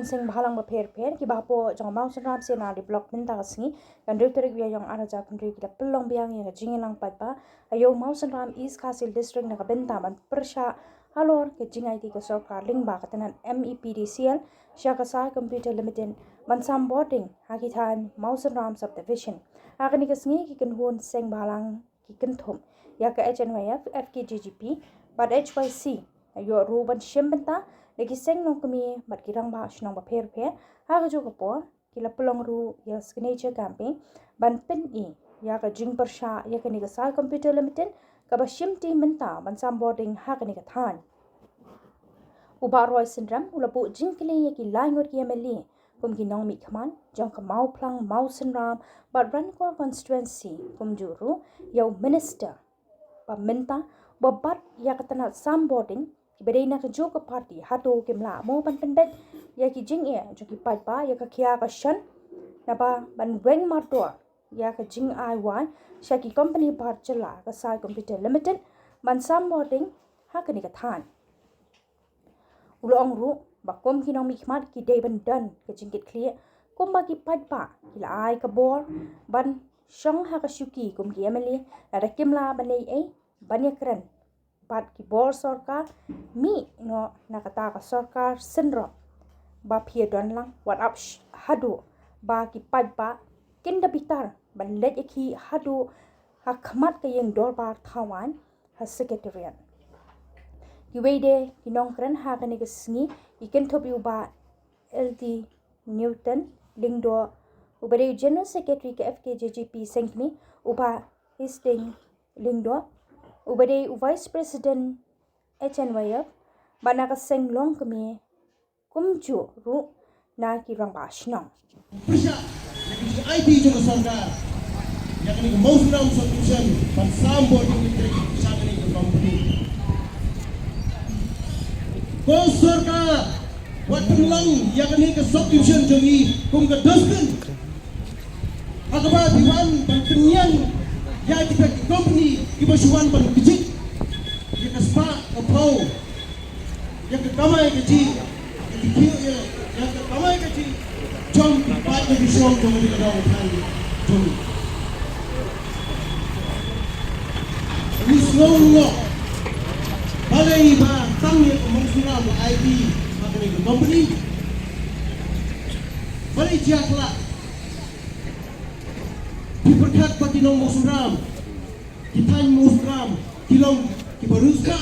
sing bahalang bapher ki bapo jong mau senram se na development ta singi kan director wi yang ara ja country ki pelong biang ya jingilang pa ayo mau senram east kasil district na benta ban persha halor ke jingai ti ko sarkar ling ba katanan MEPDCL Shakasa Computer Limited Bansam Boarding Hakitan Mausan Ram Subdivision Agani Kasngi ki kan hon seng balang ki kan thom ya ka HNYF FKGGP bad HYC ayo ruban shembenta lagi seng nong kami mat kirang ba shnong ba pher ha jo ko ki la pelong ru ya signature campaign ban pen I ya ka jing persha ya ka ni ka Sa Computer Limited ka ba shimti menta Bansam Boarding ha ka ni ka than Uba Roy Syndrome ulapu jingkili yaki langur ki MLA kum ki nong mi khaman jong ka mau plang mau Syndrome but Rancor constituency kum juru yau minister ba menta ba bat ya katana Sam Boarding ki bedena ka joka party hato kimla mo pan pendek yaki jing e joki pa ya ka khia ka shan na ba ban weng marto ya ka jing IY shaki company bar chala ka Sa Computer Limited ban Sam Boarding ha ka ni ka than Ulong ru bakom kinong mikmat ki day ban dan ke jingkit clear kum ba ki pa kila ai ka bor ban shong ha ka shuki kum ki MLA ada kimla banei banya keren bat ki bor sarkar mi no nakata ka sarkar syndrome ba phia don lang what up hadu ba ki pa kinda bitar ban let ki hadu ha khmat ka yeng dor bar thawan ha secretariat Yuwede kinong kren ha ka ni kasngi iken thobi uba LT Newton lingdo ubare General Secretary ka FKJGP sengkni uba Hastings lingdo ubare Vice President HNYF bana ka senglong kami kumju ru na ki rang bashnong Prisha yakni IT jo sarkar yakni most round solution pan Sam Boarding Limited sagani company Ko sarkar watun lang yakni ka subdivision jongi kum ka dustin akaba diwan ban penyan ya kita company ki basuan ban kecil ya ka spa ka pau ya ka kamai kecil ya ka kamai kecil jom pat ka bisong jongi ka daw tan jongi ni slow balai ba tang ya mengsunam ID makni company balai jakla diperkat pati nong mengsunam kitan mengsunam kilong kibaruska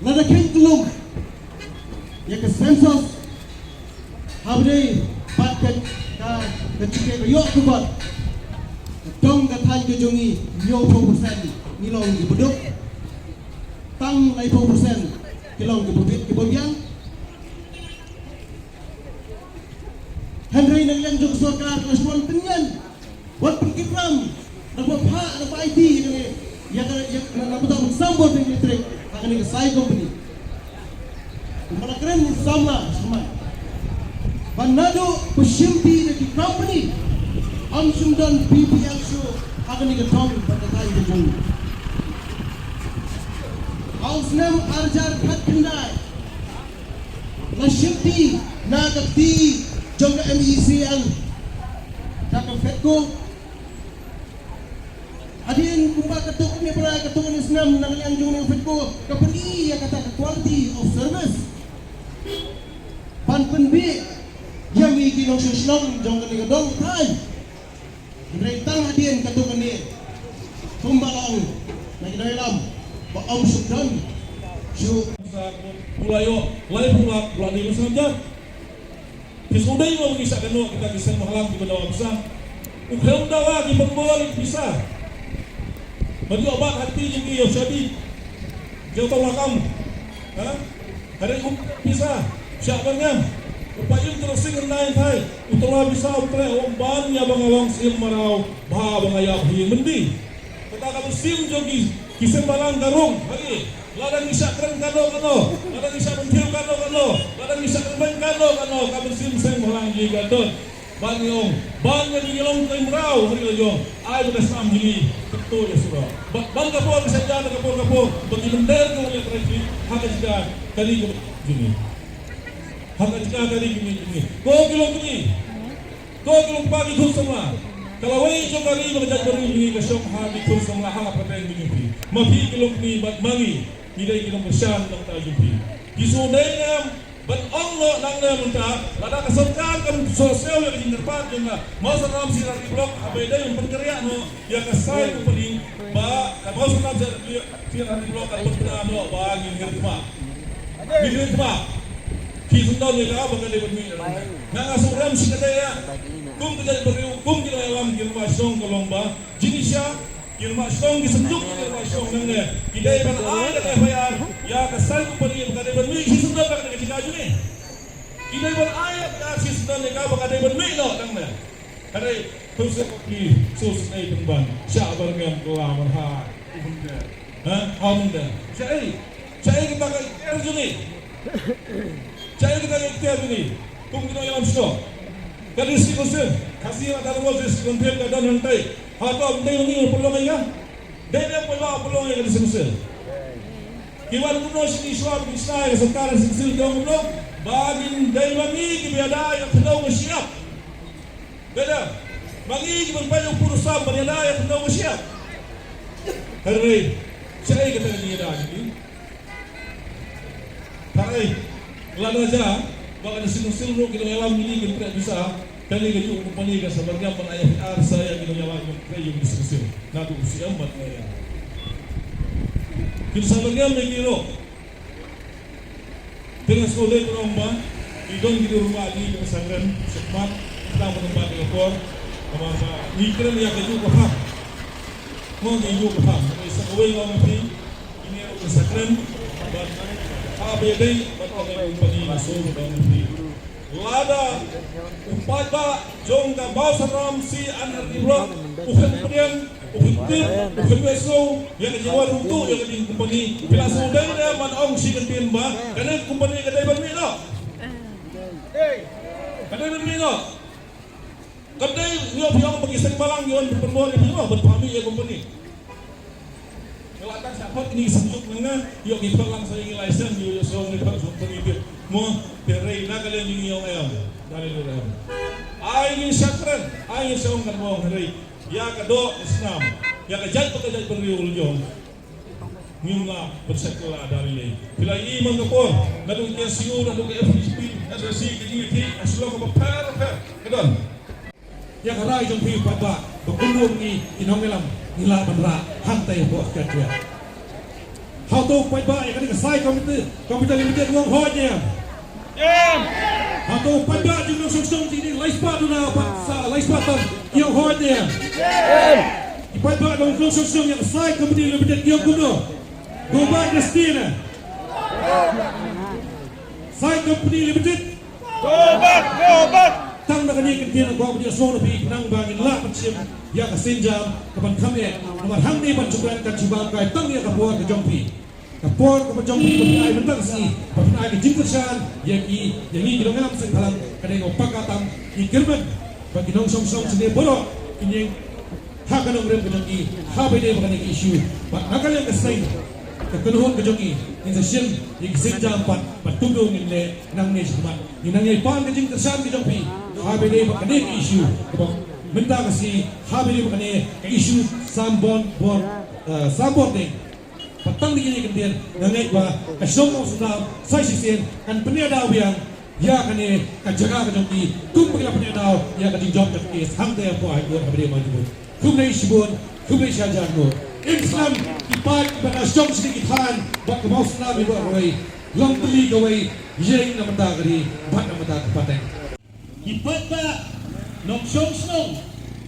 nada kentlog ya ke sensus habde patkat ka kecike yo kubat dong katan ke jongi 90% nilong di beduk tang 90% kilong di bubit di bagian Henry nang yang jog sarkar respon penyan wat pengkitram dapat hak dapat IT yang dapat sambut dengan elektrik akan ke Sa company mana keren samla semai Banado pesimpi dari company Amsum dan BPL show akan ke tong pada tahun ke Ausnem arjar khat kendai Lashimti nagakti jongga MECL Kaka Fetko Adin kumpa ketuk ni pernah ketuk ni senam nang yang jongga Fetko Kapeni yang kata quality of service Pan penbi yang wiki nong shuslong jongga ni dong thai Rentang adin ketuk ni Kumbalong Nagi dalam Pak Om Sudan Syuk Pulayo Lai pulak Pulak di Lusa Namjad Kisudai mo mengisah kanu Kita kisah mahalang di benda besar Ukheung dawa di pembolak bisa Bagi obat hati yang iyo syadi Jauh tau lakam Hari ini bisa Siapanya Upayun terusing rendahin thai Utulah bisa Utulah omban Ya bangalong sim marau Baha bangayap hing mendi Kata kamu sim jogi Kisah balang garung Hari Ladang isyak keren kano Ladang isyak mentil kano Ladang isyak keren kano Kamu sim seng malang ji gadot Banyong Banya di ngelong kay merau Hari lajong Ay bekas am jili Ketul ya surah Bang kapur bisa jalan kapur Bagi bender kau yang terakhir Haka jika Kali ke jini hanggang jika kali gini. Kau kilong pagi tu semua. Kalau wei jom kali menjadi beri ke syok hari tu semua hang apa yang gini. Mapi kilong ni bat mangi, tidak kilong besar nak tak jumpi. Disudahnya bat Allah nang na munta, ada keserkan kan sosial yang dinerpat juga. Masa dalam sinar di blok apa yang berkarya no, ya kesai paling ba, kalau dalam sinar di blok kan berkarya no bagi hirma. Kisah ni kau bakal lebih nang asuram sih katanya. Kum kerja berhukum kita dalam kirma song kolomba jenisnya kirma song disenjuk kirma song nangnya. Kita iban ada bayar ya kesal kupani bakal lebih kisah dah bakal kita kaju ni. Kita iban ayat kasih sedang ni kau bakal lebih no nangnya. Karena terus kopi sus ni pemban syabar ngam kelaman ha. Bunda. Saya kita kerja ni. Saya kita ikhtiar ini, kum kita yang ambil. Kalau istiqomah, kasih ada rumah istiqomah kita dan nanti, atau nanti ini perlu mereka, dia perlu mereka istiqomah. Kiwan kuno sini suap Israel sekarang siksil jauh kuno, bagi dari bagi kita yang perlu siap. Beda, bagi kita banyak perusahaan berada yang perlu siap. Hari saya kita ini ada ini. Hari lalu aja, bahkan silu-silu kita nyalam ini kita tidak bisa. Kali kita kumpulkan sebagai penayah saya kita nyalam kita yang silu-silu. Nak usia amat saya. Kita sebagai mengira. Dengan sekolah itu nombor, idon di rumah ini pesantren semat kita menempat di lapor. Apa mikir yang kita juga faham. Mau juga faham. Sekolah yang ini pesantren. Abdi batang umpani masuk dalam negeri. Lada umpat ba jong ka bawsaram si anak diblok ukan pedian ukan beso yang kejiwa runtuh yang di kumpani bila sudah dia man ong si kentin ba karena kumpani kedai bermino. Kedai bermino. Kedai dia bilang pengisah malang yon berperbuan dia bilang berpami ya kumpani. Kelihatan siapa ini senjuk mana? Yuk kita langsung ingin license, yuk soal ni pak soal ini. Mo terai nak kalian ingin yang ayam, dari luar. Ayin syakran, ayin seorang kan mau hari. Ya kedua Islam, ya kejat pekerjaan beriul jom. Mula bersekolah dari ini. Bila iman kapur, nadu kesiu, nadu FSP, nadu si KGT, asal kau perfect. Kedon. Ya kerai jom pi pada berkunjung ni inongelam. Nila bandra hantai buat kerja. How to fight by yang kesai komputer limited uang honya. How to fight by juga sungsung sini laispa tu na paksa laispa tu yang honya. Fight by dengan sungsung yang kesai komputer limited yang kuno. Go back Christina. Sai komputer limited. Go back. Tang nak ni kentian gua punya sono pi nang bangin la pacim ya kasenjam kapan kami nomor hang ni pancukran kan cibang kai tang ya kapor ke jompi kapor ke jompi ai mentang si ai ke jingkersan yang ini kita ngam sing halang kadang opakatam ikirman bagi nong song sini borok ini hak kanong rem ke jompi ha bede bukan isu pak nakal yang kesain kekenuhan ke jompi in session yang senjam patungdong ini nang ni semat inang ai pan ke jingkersan ke jompi habis bukan isu, minta kasih habis bukan isu sambon deh. Petang di sini kemudian nangai bah kesemua sudah saya sisir kan peniada yang ya kan kajaga kejauhi kum pergi peniada ya kan job terkes hantai apa ayo habis maju. Kum naik sibun, kum naik sahaja no. Islam ipat pada jom sedikit han, bak kemau Islam ibu awai, long beli awai, yang nama dagri, bat nama dag pateng. Ipat ba nok song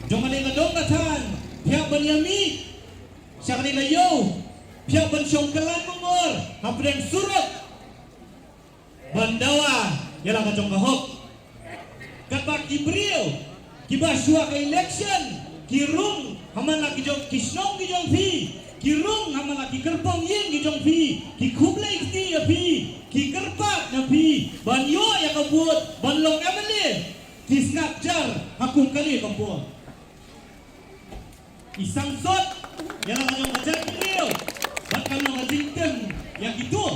jangan ngadong katan pihak Benyami siya kanila yo pihak Bensyong Kelan Mungor hapdeng surut Bandawa yalang kacong kahok kapak Ibril kibaswa ka election kirung haman laki jong kisnong gijong fi kirung haman laki kerpong yin gijong fi kikublay kiti ya fi kikerpak na fi banyo ya kabut banlong emily kisnapjar hakum kali kampung isang sot yang kanyang kajar Ibril bakal mga jingken yang itu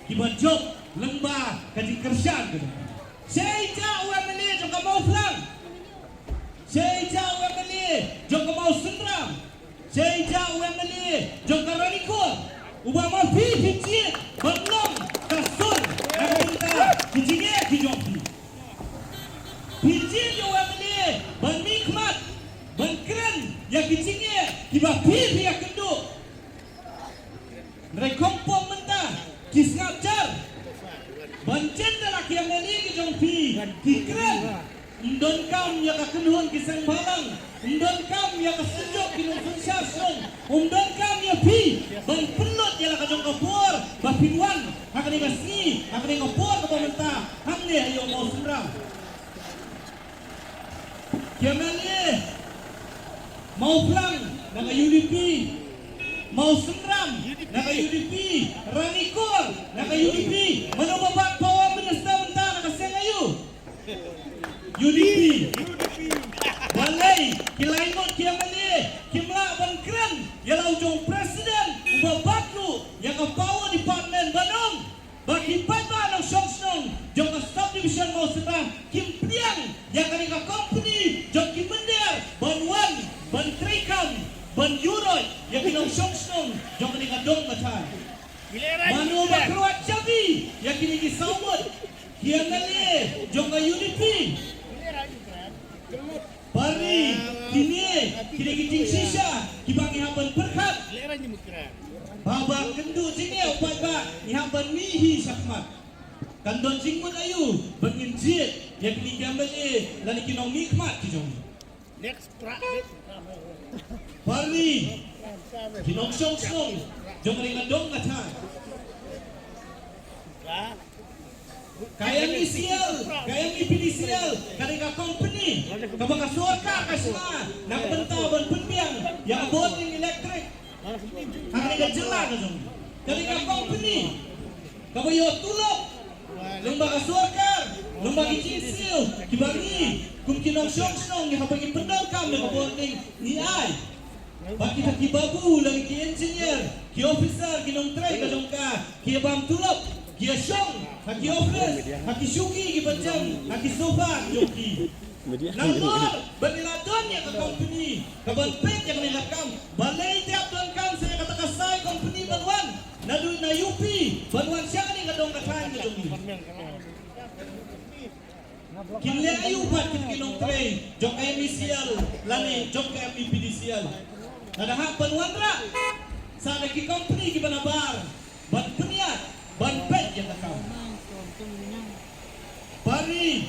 kibanjok lembah kajing kersyad Seja UMLA jong ka mau flang. Seja UMLA jong ka mau sendram. Seja UMLA jong ka ranikol. Ubah mau pi belum kasur. Nak minta kijinge kijong pi. Pijin yo UMLA ban mikmat ban keren ya kijinge kiba pi ya kenduk. Mereka kompong mentah kisngajar. Bancen dah laki yang ini kijong pi kikren. Ndon kam ya kakenuhan kisang balang. Ndon kam ya kasejok kinung sensar song. Ndon kam ya pi ban pelot ya lah kajong kapur. Bapinwan akan ingat sini akan ingat kapur ke pemerintah. Hamne ayo mau sendram. Kiamani mau pulang nak UDP. Mau sendram nak UDP. Ranikor nak UDP. Mana babat bawa minister mentah nak sengayu. UDP. Balai kilaingot kiamani kimla ban keren ya ujung presiden babat lu yang ke power department Bandung. Bagi bapak ng Songsnong jong ka subdivision mau sendram kim priang yang kanika company jong kim bender ban ban trikam ban Euroy yang kinong Songsnong jong kanika dong katan. Manu bakruat Jabi yang kini disambut kiangali jong ka UDP. Bari kini kiting sisa kibangi haban berkat. Baba kendu sini upat ba ihaban mihi sakmat. Kandon singkut ayu bangin jit yang kini gambar lani kinong mikmat kijong. Next Bari kinong Songsnong jong kanika dong katan. Kayang isial, kayang ipinisial, kanika company, kabaka surka kasma, nakbenta ban penbiang, yang boarding elektrik, kanika jela kajong, kanika company, kabayo tulok, lembaga surka, lembaga isinsil, kibagi, kum kinong Songsnong, yang habang ipendal kam, yang boarding ni ay, baki ki babu, lagi ki engineer, ki officer, kinong tray kajong ka, ki abang tulok. Kia Syong, haki ofres, haki syuki, ki bacam, haki sofa, joki. Nangor, baniladon ya ke company, kaban pek yang nilakam, balai tiap don kam saya kata kasai company banwan, nadu na yupi, banwan siapa ni kadong katan ke joki. Kinle ayu pat kinong tray, jok emisial, lani jok emipidisial. Nadaha banwan ra, sa ki company ki banabar, ban peniat. Ban pet yang takam. Bari